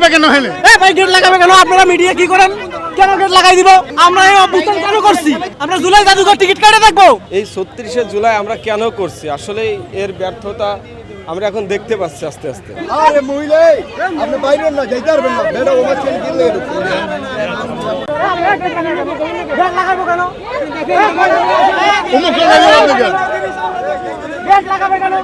লাগাবে কেন হেলে? ভাই গেট লাগাবে কেন? আপনারা মিডিয়া কি করেন? কেন গেট লাগাই দিব? আমরা এই অবস্থান কেন করছি? আমরা জুলাই জাদুঘর টিকিট কাটে দেখবো। এই ৩৬শে জুলাই আমরা কেন করছি, আসলে এর ব্যর্থতা আমরা এখন দেখতে পাচ্ছি আস্তে আস্তে। আরে মহিলা আপনি বাইরে না যাইতে পারবেন না, বেটা ওভার চেঞ্জ দিলে গেট লাগাবো কেন? অমুক লাগাবে আপনি কেন? গেট লাগাবে কেন?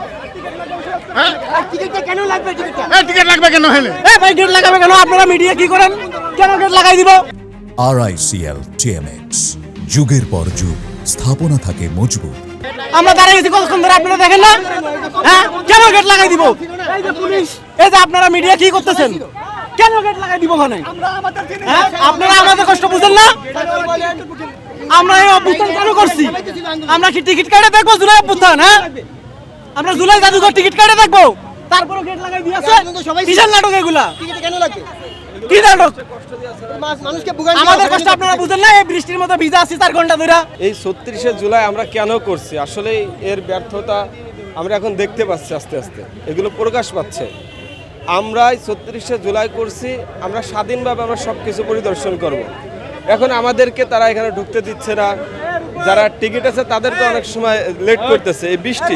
হ্যাঁ টিকিটটা কেন লাগবে? টিকিটটা টিকিট লাগবে কেন হেলে? ভাই গেট লাগাবে কেন? আপনারা মিডিয়া কি করেন? কেন গেট লাগাই দিব? RICL TMX, যুগের পর যুগ স্থাপনা থাকে মজবুত। আমরা দাঁড়িয়ে গেছি কতক্ষণ ধরে, আপনারা দেখেন না? হ্যাঁ কেন গেট লাগাই দিব? এই যে পুলিশ, এই যে আপনারা মিডিয়া কি করতেছেন? কেন গেট লাগাই দিব? ওখানে হ্যাঁ আপনারা আমাদের কষ্ট বুঝেন না? আমরা এই অবস্থান কেন করছি? আমরা কি টিকিট কাটে দেখবো জুলাই অভ্যুত্থান? হ্যাঁ আমরা জুলাই জাদুঘর টিকিট কাটে দেখবো, তারপরে গেট লাগাই দিয়েছে। বিশাল নাটক এগুলা। কেন লাগে কি নাটক? মানুষকে আমাদের কষ্ট আপনারা বুঝেন না? এই বৃষ্টির মতো ভিজা আছি 4 ঘন্টা ধরে। এই ৩৬শে জুলাই আমরা কেন করছি, আসলে এর ব্যর্থতা আমরা এখন দেখতে পাচ্ছি আস্তে আস্তে, এগুলো প্রকাশ পাচ্ছে। আমরা ৩৬শে জুলাই করছি, আমরা স্বাধীনভাবে আমরা সব কিছু পরিদর্শন করব। এখন আমাদেরকে তারা এখানে ঢুকতে দিচ্ছে না, যারা টিকিট আছে তাদেরকে অনেক সময় লেট করতেছে। এই বৃষ্টি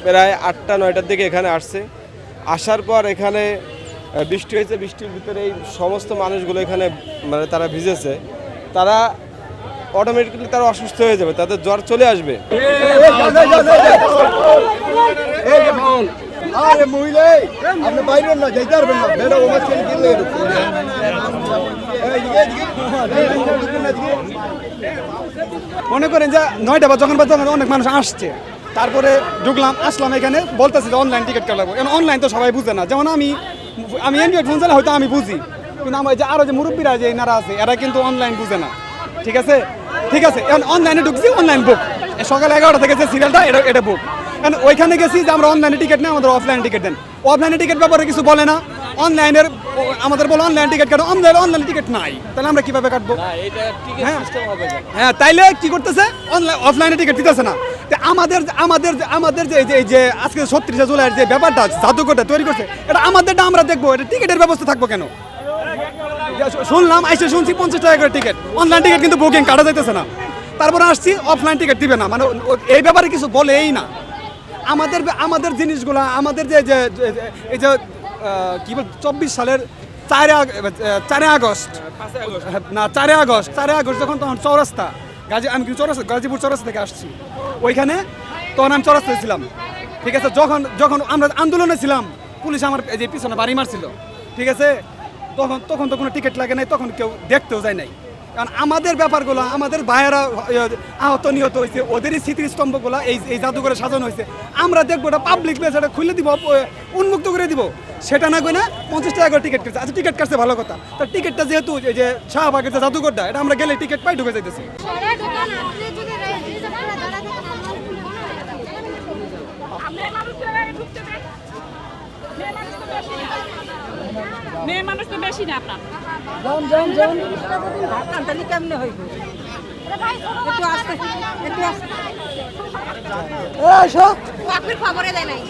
প্রায় 8টা-9টার দিকে এখানে আসছে, আসার পর এখানে বৃষ্টি হয়েছে, বৃষ্টির ভিতরে এই সমস্ত মানুষগুলো এখানে মানে তারা ভিজেছে, তারা অটোমেটিক্যালি তারা অসুস্থ হয়ে যাবে, তাদের জ্বর চলে আসবে। আরে মহিলা আপনি বাইরে না যাইতে পারবেন না, বেটা ওভার চেঞ্জ দিলে মনে করেন যে 9টা বা যখন অনেক মানুষ আসছে, তারপরে আসলাম এখানে বলতেছে যে অনলাইন টিকিট কাটবো। এখন অনলাইন তো সবাই বুঝে না, যেমন আমি অ্যান্ড্রয়েড ফোন চালা হয়তো আমি বুঝি, কিন্তু আমার যে আরো যে মুরব্বীরা যে এনারা আছে এরা কিন্তু অনলাইন বুঝে না। ঠিক আছে এখন অনলাইনে ঢুকছি, অনলাইন বুক সকাল 11টা থেকে যে সিরিয়ালটা এটা বুক। এখন ওইখানে গেছি যে আমরা অনলাইনে টিকিট নেই, আমাদের অফলাইন টিকিট দেন। অফলাইনে টিকিট ব্যাপারে কিছু বলে না, অনলাইনের আমাদের বলে অনলাইন টিকিট কাটো, অনলাইন টিকিট নাই, তাহলে আমরা কিভাবে কাটবো? হ্যাঁ তাইলে কি করতেছে, অফলাইনে টিকিট দিতেছে না। আমাদের যে আজকে ৩৬শে জুলাইয়ের যে ব্যাপারটা জাদুঘরটা তৈরি করছে, এটা আমাদেরটা আমরা দেখবো, এটা টিকিটের ব্যবস্থা থাকবো কেন? শুনলাম শুনছি 50 টাকা করে টিকিট, অনলাইন টিকিট কিন্তু বুকিং কাটা যাইতেছে না। তারপরে আসছি অফলাইন টিকিট দিবে না, মানে এই ব্যাপারে কিছু বলেই না। আমাদের জিনিসগুলা, আমাদের যে এই যে কি বল 24 সালের 4 আগস্ট যখন তখন চৌরাস্তা আমি কিন্তু গাজীপুর চৌরাস্তা থেকে আসছি, ওইখানে তখন আমি চৌরাস্তায় ছিলাম। ঠিক আছে, যখন আমরা আন্দোলনে ছিলাম, পুলিশ আমার এই যে পিছনে বাড়ি মারছিল। ঠিক আছে, তখন তো কোনো টিকিট লাগে নাই, তখন কেউ দেখতেও যায় নাই। কারণ আমাদের ব্যাপারগুলো, আমাদের ভাইয়েরা আহত নিহত হয়েছে, ওদেরই স্মৃতিস্তম্ভগুলো এই জাদুঘরে সাজানো হয়েছে। আমরা দেখবো এটা পাবলিক প্লেস, এটা খুলে দিব, উন্মুক্ত করে দিব, সেটা না কই না 50 টাকা করে টিকিট কাটছে। আচ্ছা টিকিট কাটছে ভালো কথা, তার টিকিটটা যেহেতু এই যে শাহবাগের যে জাদুঘরটা, এটা আমরা গেলে টিকিট পাই ঢুকে যাইতেছি। মেয়ে মানুষ তো বেশি না আপনার। কেমনে হইব? একটু আস্তে খবরে দেয় নাই।